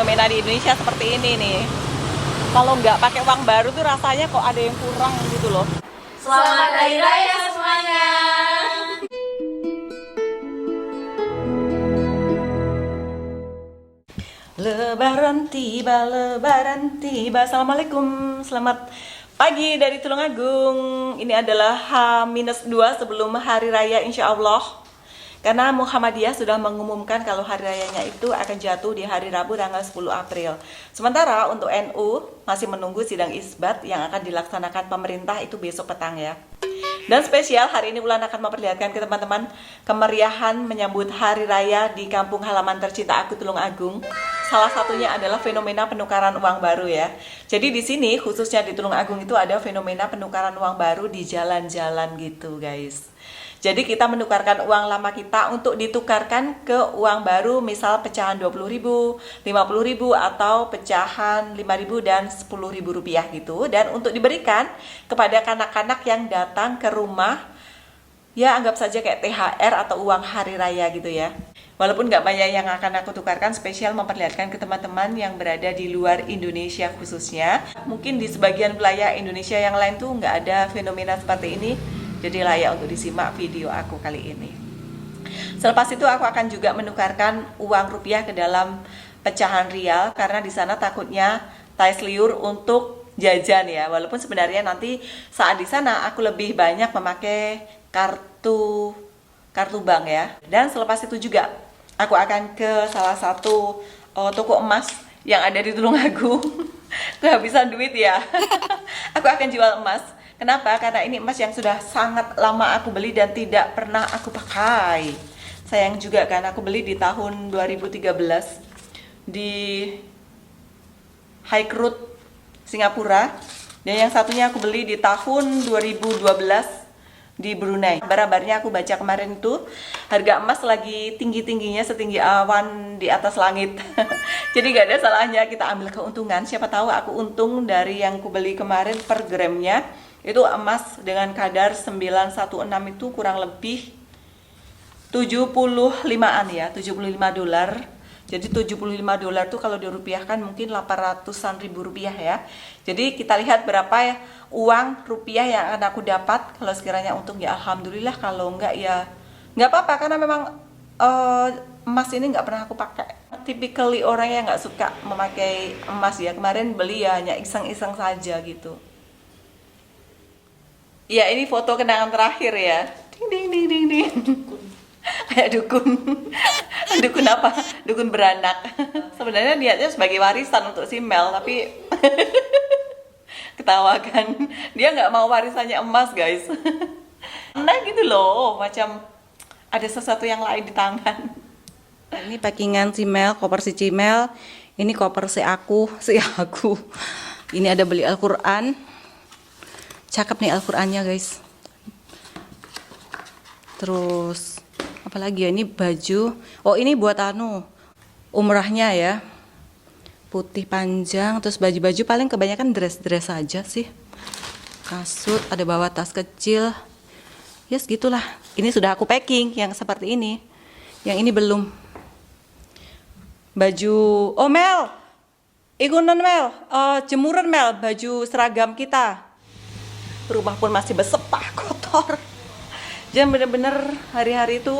fenomena di Indonesia seperti ini nih. Kalau nggak pakai uang baru tuh rasanya kok ada yang kurang gitu loh. Selamat Hari Raya semuanya. Lebaran tiba. Assalamualaikum, selamat pagi dari Tulungagung. Ini adalah H-2 sebelum Hari Raya insya Allah. Karena Muhammadiyah sudah mengumumkan kalau Hari Rayanya itu akan jatuh di hari Rabu tanggal 10 April. Sementara untuk NU masih menunggu sidang isbat yang akan dilaksanakan pemerintah itu besok petang ya. Dan spesial hari ini Ulan akan memperlihatkan ke teman-teman kemeriahan menyambut Hari Raya di kampung halaman tercinta aku Tulungagung. Salah satunya adalah fenomena penukaran uang baru ya. Jadi di sini khususnya di Tulungagung itu ada fenomena penukaran uang baru di jalan-jalan gitu guys. Jadi kita menukarkan uang lama kita untuk ditukarkan ke uang baru, misal pecahan 20.000, 50.000 atau pecahan 5.000 dan 10.000 rupiah gitu. Dan untuk diberikan kepada kanak-kanak yang datang ke rumah, ya anggap saja kayak THR atau uang hari raya gitu ya. Walaupun nggak banyak yang akan aku tukarkan, spesial memperlihatkan ke teman-teman yang berada di luar Indonesia khususnya. Mungkin di sebagian wilayah Indonesia yang lain tuh nggak ada fenomena seperti ini. Jadi layak untuk disimak video aku kali ini. Selepas itu aku akan juga menukarkan uang rupiah ke dalam pecahan rial karena di sana takutnya tais liur untuk jajan ya. Walaupun sebenarnya nanti saat di sana aku lebih banyak memakai kartu bank ya. Dan selepas itu juga aku akan ke salah satu toko emas yang ada di Tulungagung. Kehabisan duit ya. Aku akan jual emas. Kenapa? Karena ini emas yang sudah sangat lama aku beli dan tidak pernah aku pakai. Sayang juga kan, aku beli di tahun 2013 di High Road Singapura. Dan yang satunya aku beli di tahun 2012 di Brunei. Kabar-kabarnya aku baca kemarin itu harga emas lagi tinggi-tingginya setinggi awan di atas langit. Jadi gak ada salahnya kita ambil keuntungan. Siapa tahu aku untung dari yang aku beli kemarin per gramnya. Itu emas dengan kadar 916 itu kurang lebih 75-an ya, 75 dolar. Jadi 75 dolar tuh kalau dirupiahkan mungkin 800-an ribu rupiah ya. Jadi kita lihat berapa ya uang rupiah yang akan aku dapat. Kalau sekiranya untung ya alhamdulillah, kalau enggak ya nggak apa-apa karena memang emas ini nggak pernah aku pakai. Typically orang yang nggak suka memakai emas ya. Kemarin beli ya hanya iseng-iseng saja gitu. Ya ini foto kenangan terakhir ya. Ding ding ding ding ding. Kayak dukun. Dukun apa? Dukun beranak. Sebenarnya niatnya sebagai warisan untuk si Mel, tapi ketawakan. Dia nggak mau warisannya emas guys. Nah gitu loh, macam ada sesuatu yang lain di tangan. Ini packingan si Mel, koper si Cimel. Ini koper si aku. Ini ada beli Al-Quran. Cakep nih Al-Qurannya guys. Terus apalagi ya, ini baju. Oh ini buat umrahnya ya, putih panjang. Terus baju-baju paling kebanyakan dress aja sih. Kasut, ada bawa tas kecil. Yes gitulah. Ini sudah aku packing yang seperti ini. Yang ini belum. Baju, oh Mel, ikutan Mel, jemuran Mel, baju seragam kita. Rumah pun masih besepah, kotor. Jadi bener-bener hari-hari itu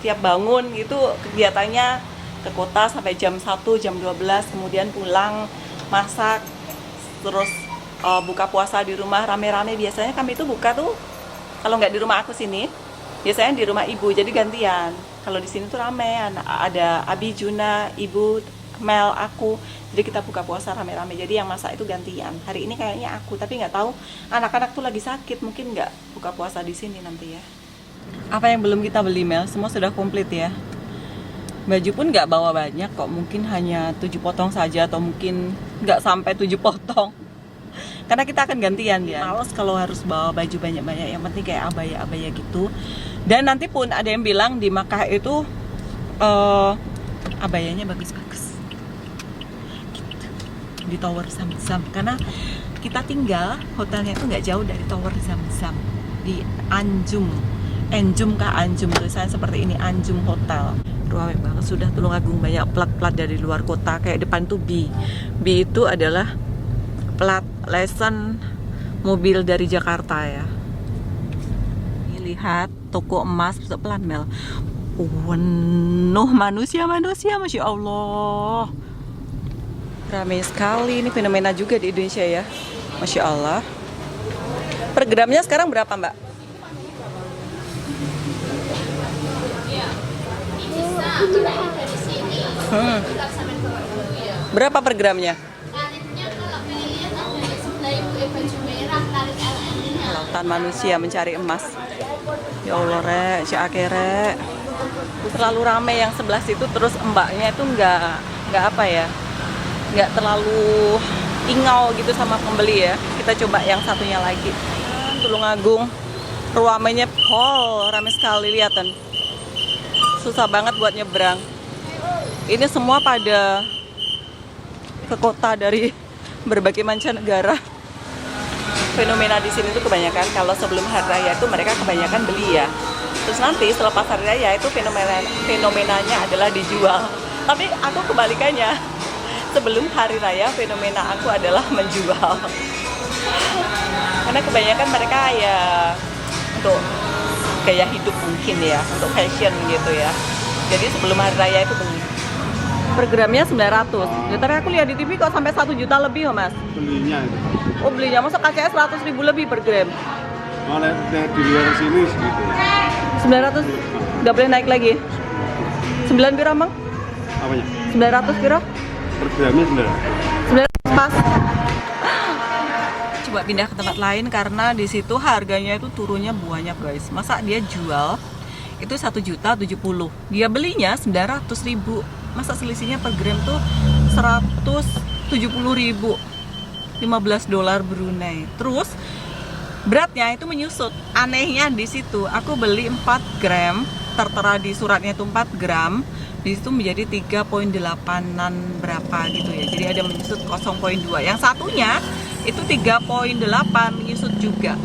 tiap bangun itu kegiatannya ke kota sampai jam 1, jam 12, kemudian pulang, masak, terus buka puasa di rumah rame-rame. Biasanya kami itu buka tuh, kalau nggak di rumah aku sini, biasanya di rumah ibu, jadi gantian. Kalau di sini tuh rame, ada Abi, Juna, ibu, Mel, aku. Jadi kita buka puasa rame-rame. Jadi yang masak itu gantian. Hari ini kayaknya aku, tapi nggak tahu anak-anak tuh lagi sakit, mungkin nggak buka puasa di sini nanti ya. Apa yang belum kita beli Mel? Semua sudah komplit ya. Baju pun nggak bawa banyak kok, mungkin hanya 7 potong saja atau mungkin nggak sampai 7 potong. Karena kita akan gantian ya. Males kalau harus bawa baju banyak-banyak. Yang penting kayak abaya-abaya gitu. Dan nanti pun ada yang bilang di Makkah itu abayanya bagus-bagus. Di Tower Zamzam, karena kita tinggal hotelnya itu nggak jauh dari Tower Zamzam di Anjum tulisannya seperti ini, Anjum Hotel. Ramai banget sudah. Tulungagung banyak plat-plat dari luar kota. Kayak depan tuh B itu adalah plat lesen mobil dari Jakarta ya. Ini lihat toko emas plat Mel. Penuh manusia, Masya Allah. Ramai sekali, ini fenomena juga di Indonesia ya. Masya Allah. Per gramnya sekarang berapa, Mbak? Berapa per gramnya? Lautan manusia mencari emas. Ya Allah, Rek, si Akere. Terlalu ramai yang sebelah situ, terus mbaknya itu nggak apa ya, nggak terlalu ingau gitu sama pembeli ya. Kita coba yang satunya lagi. Tulungagung, ramainya ramai sekali, lihatan. Susah banget buat nyebrang. Ini semua pada ke kota dari berbagai mancanegara. Fenomena di sini tuh kebanyakan kalau sebelum hari raya itu mereka kebanyakan beli ya. Terus nanti selepas hari raya itu fenomenanya adalah dijual. Tapi aku kebalikannya. Sebelum hari raya fenomena aku adalah menjual. Karena kebanyakan mereka ya untuk gaya hidup mungkin ya, untuk fashion gitu ya. Jadi sebelum hari raya itu beli. Per gramnya 900. Ya, tapi aku lihat di TV kok sampai 1 juta lebih, Mas. Belinya itu. Oh, belinya masa KCS 100.000 lebih per gram. Malah di luar sini segitu. 900 nggak boleh naik lagi. 9 piro, Mang? Apanya? 900 piro? Per gramnya 900 pas. Coba pindah ke tempat lain karena di situ harganya itu turunnya banyak, guys. Masa dia jual itu 1.070.000, dia belinya 900.000. Masa selisihnya per gram tuh 170.000, $15 Brunei. Terus beratnya itu menyusut. Anehnya di situ aku beli 4 gram, tertera di suratnya itu 4 gram, di situ menjadi 3,8an berapa gitu ya. Jadi ada menyusut 0,2. Yang satunya itu 3,8 menyusut juga.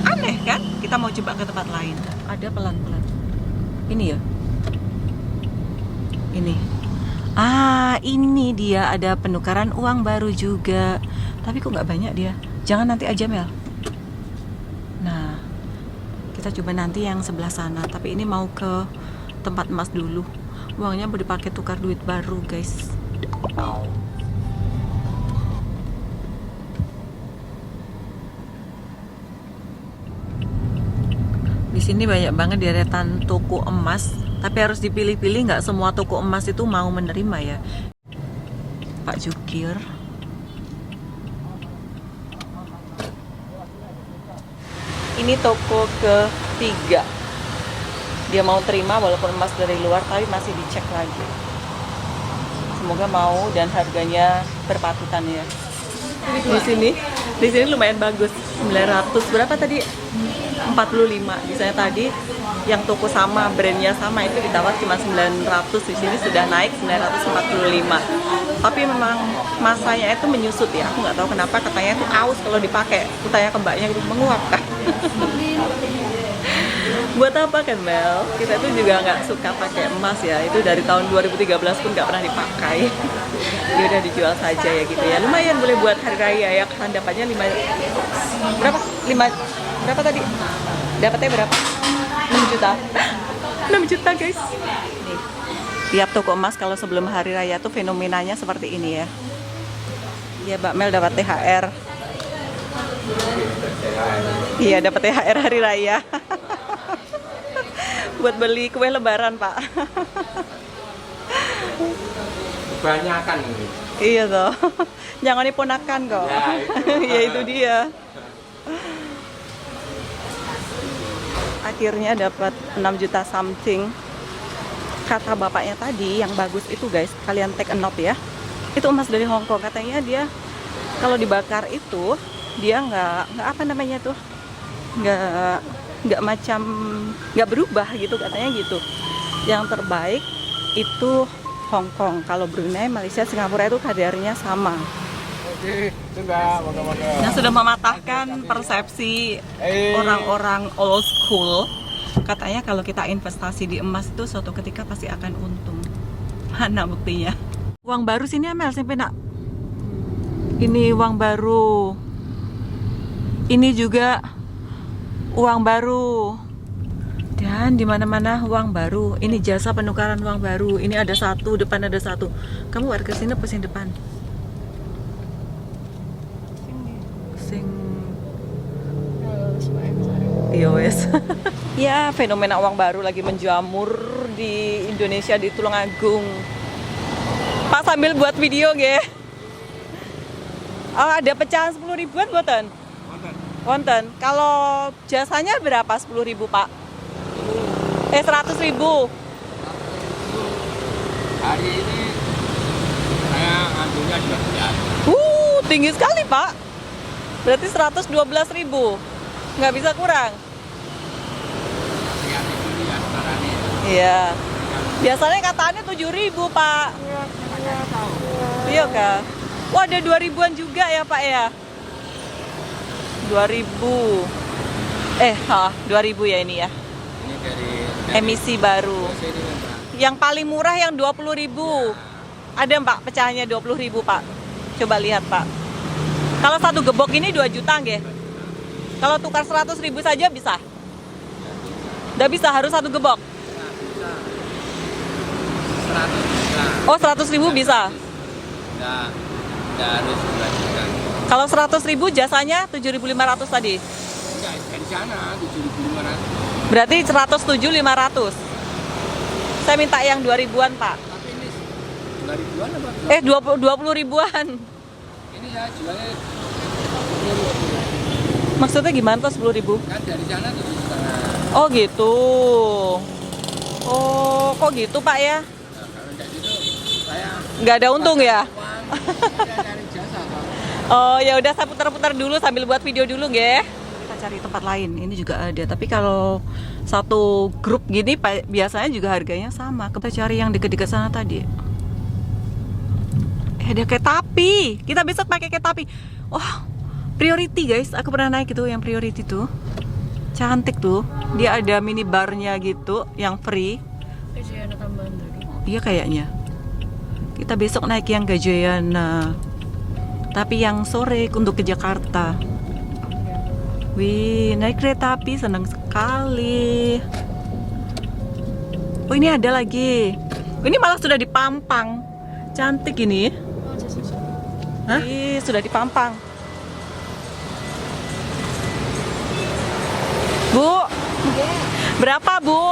Aneh kan? Kita mau coba ke tempat lain. Ada pelan-pelan. Ini ya. Ini. Ini dia ada penukaran uang baru juga. Tapi kok nggak banyak dia? Jangan nanti aja, Mel. Nah, kita coba nanti yang sebelah sana. Tapi ini mau ke tempat emas dulu. Uangnya mau dipakai tukar duit baru, guys. Di sini banyak banget deretan toko emas, tapi harus dipilih-pilih, nggak semua toko emas itu mau menerima ya. Pak Jukir. Ini toko ketiga. Dia mau terima walaupun emas dari luar, tapi masih dicek lagi. Semoga mau dan harganya berpatutan ya. Di sini lumayan bagus. 900 berapa tadi? 45. Misalnya tadi yang toko sama, brandnya sama itu ditawar cuma 900, di sini sudah naik 945. Tapi memang masanya itu menyusut ya. Aku nggak tahu kenapa, katanya itu aus kalau dipakai. Aku tanya ke mbaknya gitu, menguap kah? Buat apa kan, Mel? Kita tuh juga nggak suka pakai emas ya. Itu dari tahun 2013 pun nggak pernah dipakai. Dia udah dijual saja ya gitu ya. Lumayan boleh buat hari raya ya. Kan dapatnya 5 berapa tadi? Dapatnya berapa? 6 juta. 6 juta, guys. Nih. Tiap toko emas kalau sebelum hari raya tuh fenomenanya seperti ini ya. Ya, Mbak Mel dapat THR. Iya, dapat THR hari raya. Buat beli kue lebaran, Pak. Kebanyakan ini. Iya toh. Jangan diponakan kok. Ya, Ya itu dia. Akhirnya dapat 6 juta something. Kata bapaknya tadi yang bagus itu, guys, kalian take a note ya. Itu emas dari Hong Kong, katanya dia kalau dibakar itu dia nggak apa namanya tuh, nggak macam nggak berubah gitu, katanya gitu. Yang terbaik itu Hong Kong. Kalau Brunei, Malaysia, Singapura itu kadarnya sama. Sudah, Yang sudah mematahkan persepsi orang-orang old school Katanya kalau kita investasi di emas itu suatu ketika pasti akan untung. Mana buktinya? Uang baru sini Amel, sampai nak. Ini uang baru. Ini juga uang baru. Dan di mana-mana uang baru. Ini jasa penukaran uang baru. Ini ada satu, depan ada satu. Kamu warga sini apa sing depan? Sing. Iya wes. Ya, fenomena uang baru lagi menjamur di Indonesia, di Tulungagung. Pak sambil buat video ge. Oh, ada pecahan 10 ribuan buatan? Wonten. Kalau jasanya berapa 10 ribu Pak? 100 ribu. Hari ini saya ngambilnya 12. Tinggi sekali Pak. Berarti 112 ribu. Nggak bisa kurang. Yang ini ya sekarang ini. Iya. Biasanya katanya 7 ribu Pak. Iya kah? Wah, ada 2 ribuan juga ya Pak ya? 2.000. 2.000 ya ini ya. Ini dari Emisi baru. sini Mbak. Yang paling murah yang 20.000. Ada Mbak pecahannya 20.000 Pak. Coba lihat Pak. Kalau satu gebok ini 2 juta nggih. Kalau tukar 100 ribu saja bisa? Nggak bisa, harus satu gebok. Nah, bisa. 100 bisa. Oh, 100 ribu bisa. Nggak harus 2 juta. Kalau 100 ribu jasanya 7.500 tadi. Enggak, dari sana 7.500. Berarti 107.500. Saya minta yang 2.000-an Pak. Tapi ini 2 ribuan apa? 20 ribuan. Ini ya jualnya Maksudnya gimana tuh 10 ribu? kan dari sana 7,5. Oh gitu. Oh, kok gitu Pak ya? Nah, kalau enggak gitu saya Nggak ada untung ya? uang saya dari jasa Pak. Oh ya udah, saya putar-putar dulu sambil buat video dulu nggih. Kita cari tempat lain. Ini juga ada, tapi kalau satu grup gini biasanya juga harganya sama. Kita cari yang dekat-dekat sana tadi. Ada kereta api. Kita besok pakai kereta api. Wah, Priority guys. Aku pernah naik itu yang Priority tuh. Cantik tuh. Dia ada mini barnya gitu yang free. Iya kayaknya. Kita besok naik yang Gajayana. Tapi yang sore untuk ke Jakarta. Wih, naik kereta api senang sekali. Oh, ini ada lagi. Ini malah sudah dipampang. Cantik ini. Hah? Ih, sudah dipampang. Bu, berapa Bu?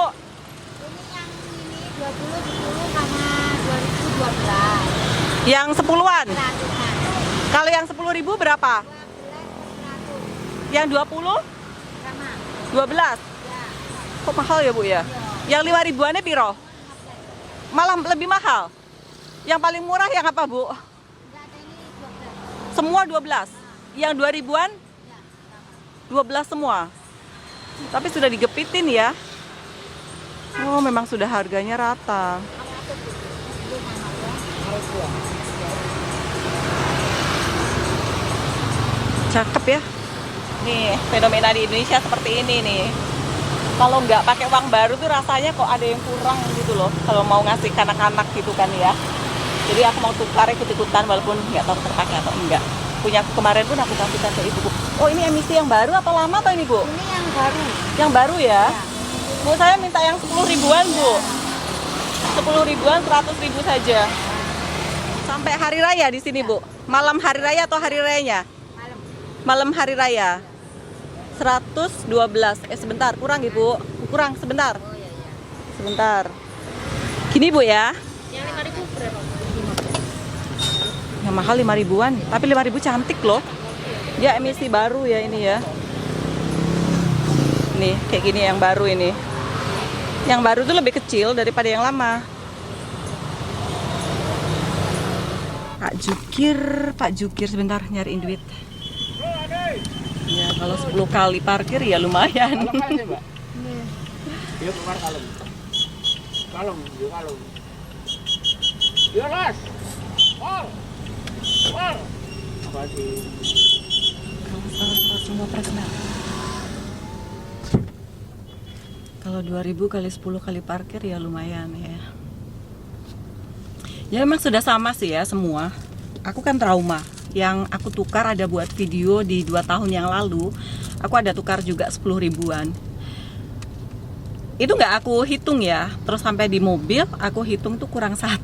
Ini yang ini 20, 10 sama 2012. Yang 10-an. 100-an. Kalau yang 10.000 berapa? 12, 100 Yang 20? sama. 12. Ya. Kok mahal ya Bu ya? Yang 5 ribuannya piro? Malah lebih mahal. Yang paling murah yang apa Bu? Enggak ada ini 12. Semua 12. Yang 2 ribuan? 12 semua. Tapi sudah digepitin ya. Oh, memang sudah harganya rata. Cakep ya. Nih, fenomena di Indonesia seperti ini nih. Kalau nggak pakai uang baru tuh rasanya kok ada yang kurang gitu loh. Kalau mau ngasih ke anak-anak gitu kan ya. Jadi aku mau tukar ikut-ikutan walaupun nggak tahu terpakai atau enggak. Punya aku kemarin pun aku kasihkan ke ibuku. Oh, ini emisi yang baru atau lama atau ini Bu? Ini yang baru. Yang baru ya? Ya. Bu, saya minta yang 10 ribuan Bu. 10 ribuan, 100 ribu saja. Sampai hari raya di sini Bu. Malam hari raya atau hari rayanya? Malam. Malam hari raya. 112. Sebentar, kurang Ibu. Kurang sebentar. Oh iya iya. Sebentar. Gini Bu ya. Yang 5.000 berapa? Yang mahal 5 ribuan. Tapi 5 ribu cantik loh. Dia emisi baru ya ini ya. Nih, kayak gini yang baru ini. Yang baru tuh lebih kecil daripada yang lama. Pak Jukir sebentar nyariin duit. Ya, kalau 10 kali parkir ya lumayan. Dia keluar kalem. Kalem, dia kalem. Dia las. Pol. Pol. Apa sih? Kalau semua presna. Kalau Kalau 2000 kali 10 kali parkir ya lumayan ya. Ya emang sudah sama sih ya semua. Aku kan trauma. Yang aku tukar ada buat video di 2 tahun yang lalu. Aku ada tukar juga 10 ribuan. Itu nggak aku hitung ya. Terus sampai di mobil aku hitung tuh kurang 1.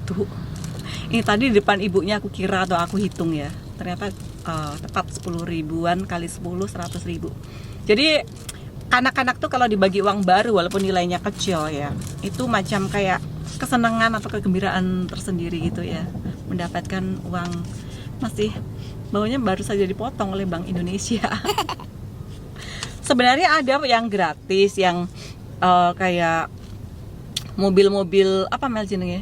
Ini tadi di depan ibunya aku kira atau aku hitung ya. Ternyata tepat 10 ribuan kali 10 100 ribu. Jadi anak-anak tuh kalau dibagi uang baru walaupun nilainya kecil ya, itu macam kayak kesenangan atau kegembiraan tersendiri gitu ya, mendapatkan uang masih baunya baru saja dipotong oleh Bank Indonesia. Sebenarnya ada yang gratis, yang kayak mobil-mobil apa Mel jenenge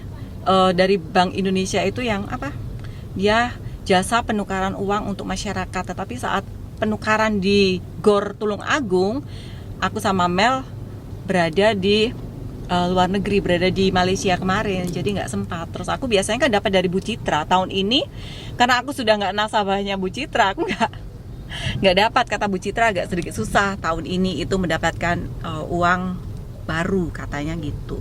dari Bank Indonesia itu yang apa, dia jasa penukaran uang untuk masyarakat. Tetapi saat penukaran di Gor Tulung Agung, aku sama Mel berada di luar negeri, berada di Malaysia kemarin, jadi nggak sempat. Terus aku biasanya kan dapat dari Bu Citra. Tahun ini karena aku sudah nggak nasabahnya Bu Citra, aku nggak dapat. Kata Bu Citra agak sedikit susah tahun ini itu mendapatkan uang baru katanya gitu.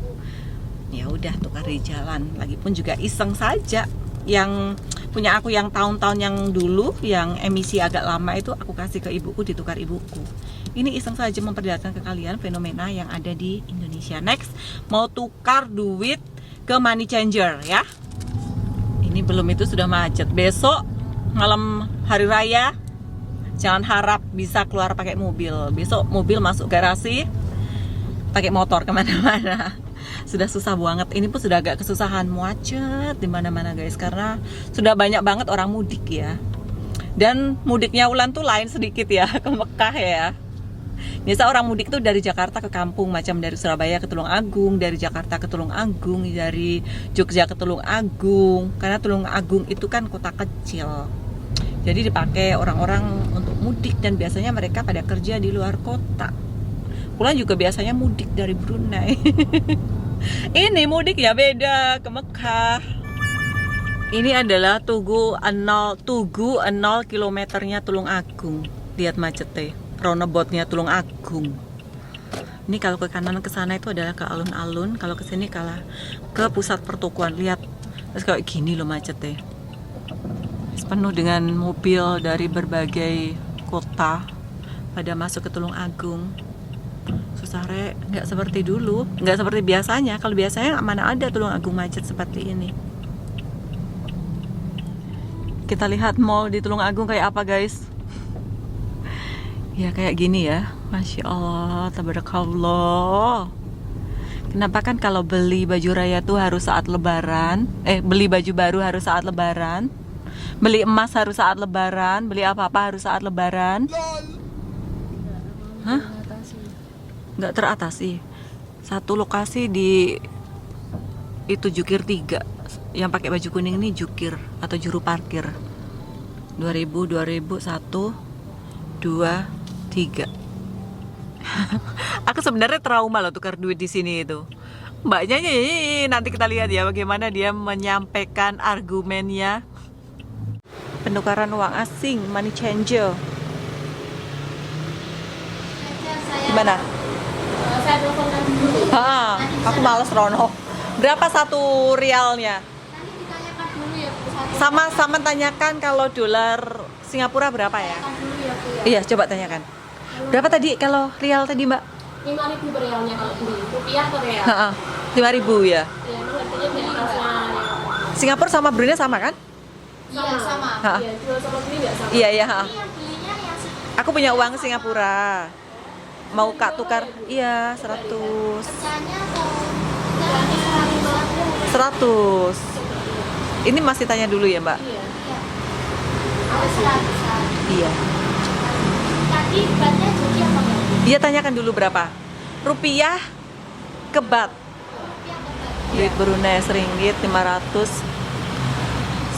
Ya udah tukar di jalan. Lagipun juga iseng saja. Yang punya aku yang tahun-tahun yang dulu yang emisi agak lama itu aku kasih ke ibuku, ditukar ibuku. Ini iseng saja memperlihatkan ke kalian fenomena yang ada di Indonesia. Next, mau tukar duit ke money changer ya. Ini belum, itu sudah macet. Besok malam hari raya jangan harap bisa keluar pakai mobil. Besok mobil masuk garasi, pakai motor kemana-mana. Sudah susah banget. Ini pun sudah agak kesusahan, macet di mana-mana guys, karena sudah banyak banget orang mudik ya. Dan mudiknya Ulan tuh lain sedikit ya, ke Mekah ya. Biasa orang mudik tuh dari Jakarta ke kampung, macam dari Surabaya ke Tulung Agung, dari Jakarta ke Tulung Agung, dari Jogja ke Tulung Agung. Karena Tulung Agung itu kan kota kecil, jadi dipakai orang-orang untuk mudik, dan biasanya mereka pada kerja di luar kota. Ulan juga biasanya mudik dari Brunei. Ini mudik ya beda, ke Mekah. Ini adalah Tugu 0 kilometernya Tulung Agung. Lihat macetnya, roundaboutnya Tulung Agung. Ini kalau ke kanan ke sana itu adalah ke alun-alun, kalau ke sini kalah ke pusat pertokoan. Lihat, terus kayak gini loh macetnya. Penuh dengan mobil dari berbagai kota pada masuk ke Tulung Agung. Susah rek, nggak seperti dulu, nggak seperti biasanya. Kalau biasanya mana ada Tulung Agung macet seperti ini. Kita lihat mall di Tulung Agung kayak apa guys. Ya kayak gini ya. Masya Allah, tabarakallah. Kenapa kan kalau beli baju raya tuh harus saat lebaran, beli baju baru harus saat lebaran, beli emas harus saat lebaran, beli apa-apa harus saat lebaran. Hah? Nggak teratasi. Satu lokasi di itu Jukir 3, yang pakai baju kuning ini jukir atau juru parkir. 2000, 1, 2, 3. Aku sebenarnya trauma loh tukar duit di sini itu. Mbaknya nanti kita lihat ya bagaimana dia menyampaikan argumennya. Penukaran uang asing, money changer. Gimana? Saya teleponkan dulu. Aku males Rono. Berapa satu rialnya? Nanti ditanyakan dulu ya Bu. Sama tanyakan kalau dolar Singapura berapa ya? Tanyakan dulu ya Bu ya. Iya, coba tanyakan. Berapa tadi kalau rial tadi, Mbak? 5.000 per realnya kalau beli. Rupiah per real. 5.000 ya. Ya, emang artinya dari kelasnya. Singapura sama Brunei sama kan? Iya, sama. Iya, jual sama beli nggak sama. Iya. Ini yang belinya yang Aku punya uang Singapura. Mau Kak tukar? Iya, 100. pecahnya atau 100. Ini masih tanya dulu ya, Mbak? Iya. Ada 100-an. Iya. Tadi batnya jadi apa enggak? Iya, tanyakan dulu berapa. Rupiah ke bat. Rupiah ke bat. Duit Brunei seringgit 500,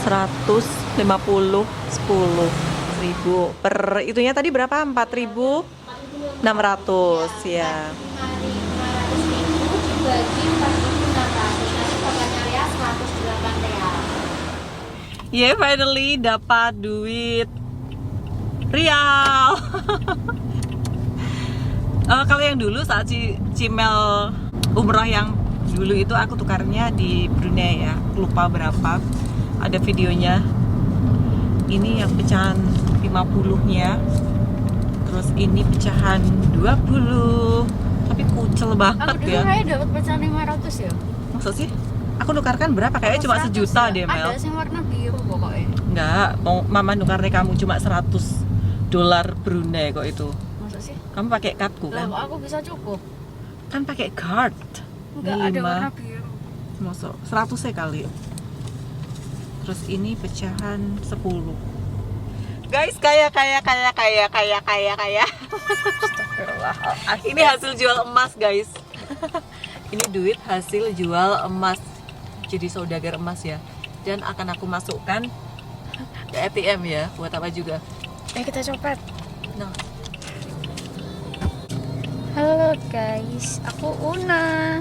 150, 10 ribu per itunya tadi berapa? 4.600 ya. 500.000 dibagi 4.600. Nanti totalnya real 108 real. Yeah, finally dapat duit rial. Kalau yang dulu saat Cimel umroh yang dulu itu aku tukarnya di Brunei ya, lupa berapa, ada videonya. Ini yang pecahan 50-nya, terus ini pecahan 20, tapi kucel banget Aku dulu ya. kayak dapat pecahan 500 ya. Maksud sih? Aku nukarkan berapa? Kayaknya cuma 100 sejuta ya? deh, Mel. Ada sih warna biru pokoknya. Enggak, mau mama nukarnya kamu cuma 100 dolar Brunei kok itu. Masa sih? Kamu pakai kartu Lah kan? kok aku bisa cukup? Kan pakai card. Enggak Ini ada 5. warna biru. Masuk 100 ya kali. Terus ini pecahan 10. Guys, kaya. Ini hasil jual emas, guys. Ini duit hasil jual emas. Jadi saudagar emas ya. Dan akan aku masukkan ke ATM ya, buat apa juga. Kita copet. Nah, Halo guys, aku Una.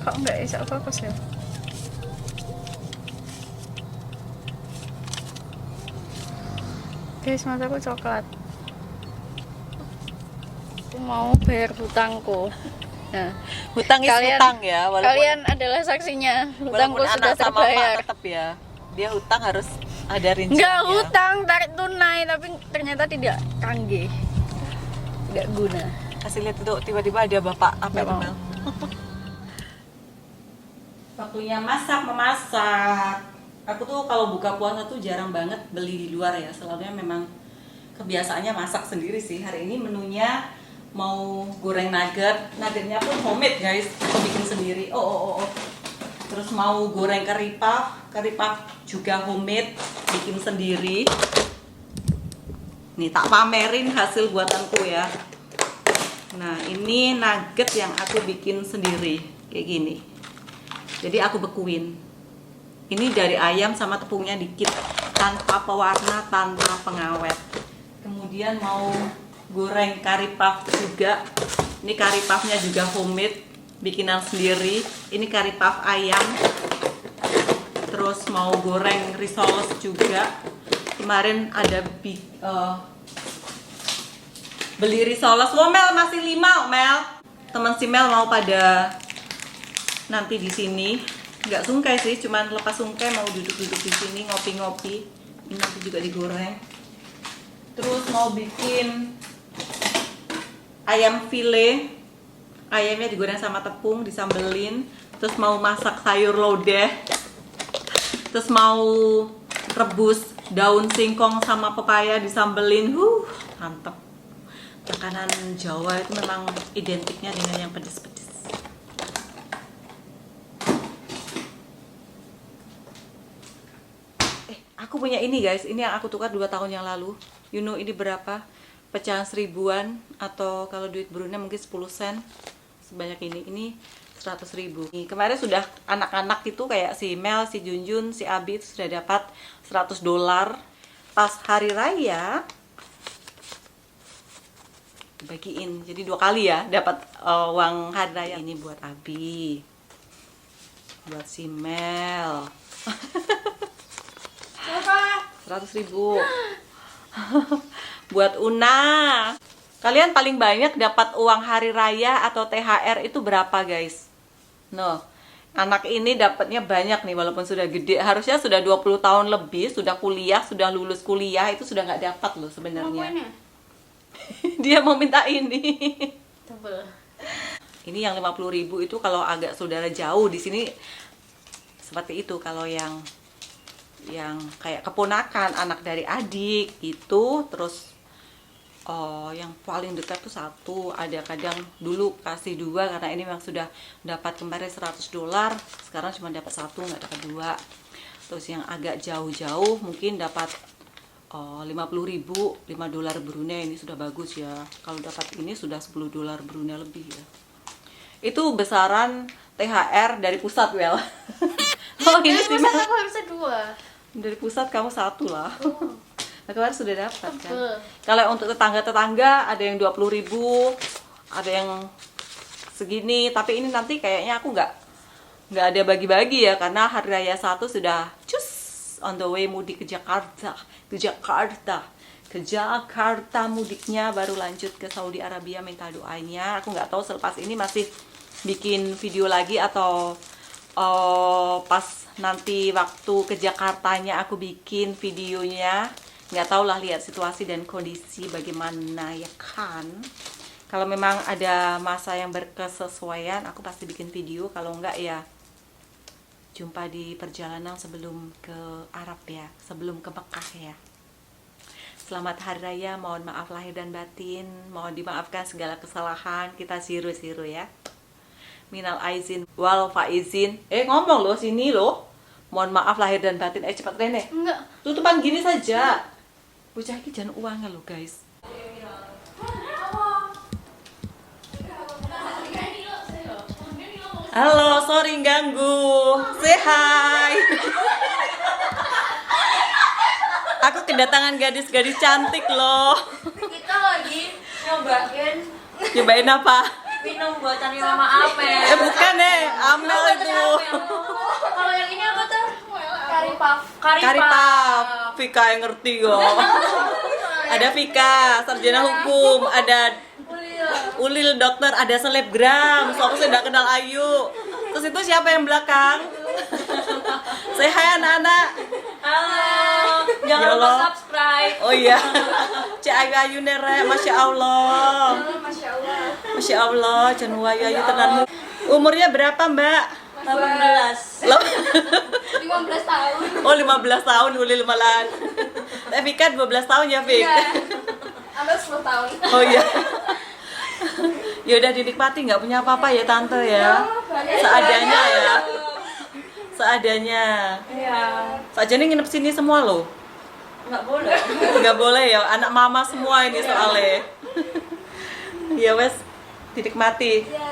Kok nggak bisa fokus ya? Guys, mataku coklat. Aku mau bayar hutangku. Nah, hutang is hutang ya, walaupun kalian adalah saksinya. Hutangku walaupun sudah anak sama Pak terbayar. tetap ya. Dia hutang harus ada rinciannya. Enggak hutang, tarik tunai, tapi ternyata tidak canggih. Tidak guna. Kasih lihat itu tiba-tiba ada bapak apa Nggak itu mau. Mel? Waktunya memasak. Aku tuh kalau buka puasa tuh jarang banget beli di luar ya. Selalunya memang kebiasaannya masak sendiri sih. Hari ini menunya mau goreng nuggetnya pun homemade guys. Aku bikin sendiri. Oh. Terus mau goreng kari puff juga homemade, bikin sendiri. Nih tak pamerin hasil buatanku ya. Nah ini nugget yang aku bikin sendiri kayak gini. Jadi aku bekuin. Ini dari ayam sama tepungnya dikit, tanpa pewarna, tanpa pengawet. Kemudian mau goreng kari puff juga. Ini kari puffnya juga homemade, bikinan sendiri. Ini kari puff ayam. Terus mau goreng risoles juga. Kemarin ada beli risoles. Oh Mel masih 5 Mel. Teman si Mel mau pada nanti di sini. Nggak sungkai sih, cuman lepas sungkai mau duduk-duduk di sini ngopi-ngopi. Ini nanti juga digoreng. Terus mau bikin ayam file. Ayamnya digoreng sama tepung, disambelin. Terus mau masak sayur lodeh. Terus mau rebus daun singkong sama pepaya disambelin. Mantep. Makanan Jawa itu memang identiknya dengan yang pedes-pedes. Aku punya ini guys, ini yang aku tukar 2 tahun yang lalu. You know ini berapa? Pecahan 1000-an atau kalau duit Brunei mungkin 10 sen. Sebanyak ini 100.000. Kemarin sudah anak-anak itu kayak si Mel, si Junjun, si Abi itu sudah dapat $100. Pas hari raya dibagiin. Jadi 2 kali ya dapat uang hari raya. Ini buat Abi. Buat si Mel. 100.000. Buat Una. Kalian paling banyak dapat uang hari raya atau THR itu berapa guys? No, anak ini dapatnya banyak nih walaupun sudah gede. Harusnya sudah 20 tahun lebih, sudah kuliah, sudah lulus kuliah, itu sudah nggak dapat loh sebenarnya. Dia mau minta ini. Tebel. Ini yang 50.000 itu kalau agak saudara jauh di sini seperti itu. Kalau yang kayak keponakan, anak dari adik gitu, terus yang paling dekat tuh 1, ada kadang dulu kasih 2 karena ini memang sudah dapat kemarin $100, sekarang cuma dapat 1, nggak dapat 2. Terus yang agak jauh-jauh mungkin dapat 50.000, $5 Brunei, ini sudah bagus ya. Kalau dapat ini sudah $10 Brunei lebih ya. Itu besaran THR dari pusat, Wel. Oh ini sih Masa aku harusnya 2? dari pusat kamu 1 lah. Nah, kemarin sudah dapat kan. Tebel. Kalau untuk tetangga-tetangga ada yang 20.000, ada yang segini. Tapi ini nanti kayaknya aku nggak ada bagi-bagi ya karena hari raya 1 sudah cus on the way mudik ke Jakarta. Ke Jakarta mudiknya, baru lanjut ke Saudi Arabia. Minta doanya. Aku nggak tahu selepas ini masih bikin video lagi atau pas nanti waktu ke Jakartanya aku bikin videonya. Nggak tahu lah, lihat situasi dan kondisi bagaimana ya kan. Kalau memang ada masa yang berkesesuaian, aku pasti bikin video. Kalau enggak ya jumpa di perjalanan sebelum ke Arab ya, sebelum ke Mekah ya. Selamat Hari Raya, mohon maaf lahir dan batin, mohon dimaafkan segala kesalahan, kita siru-siru ya. Minal aizin wal faizin. Ngomong loh, sini loh. Mohon maaf lahir dan batin. Cepat Rene. Enggak. Tutupan gini saja. Bocah ini jangan uangnya loh guys. Halo, sorry ganggu. Say hi. Aku kedatangan gadis-gadis cantik loh. Kita lagi Nyobain apa? minum buatannya Mama Amel. Bukan Amel itu. Kalau yang ini apa tuh? Kari puff. Vika yang ngerti kok. Ada Vika, sarjana hukum, ada Ulil dokter, ada selebgram. Soalnya saya tidak kenal Ayu. Terus itu siapa yang belakang? Say hi anak-anak. Halo. Jangan Ya lupa Allah. subscribe. Oh iya. Cek Ayu nere, Masya Allah. Masya Allah, Janua Ayu tenanmu. Umurnya berapa Mbak? 18. 15 tahun. Oh 15 tahun Ulil malahan. Vika 12 tahun ya Vik? Amel 10 tahun. Oh iya. Ya udah dinikmati, nggak punya apa-apa ya tante ya. Seadanya ya. Seadanya. Iya. Sajane nginep sini semua loh. Enggak boleh. Nggak boleh ya, anak mama semua ini soalnya. Ya wes, dinikmati. Iya.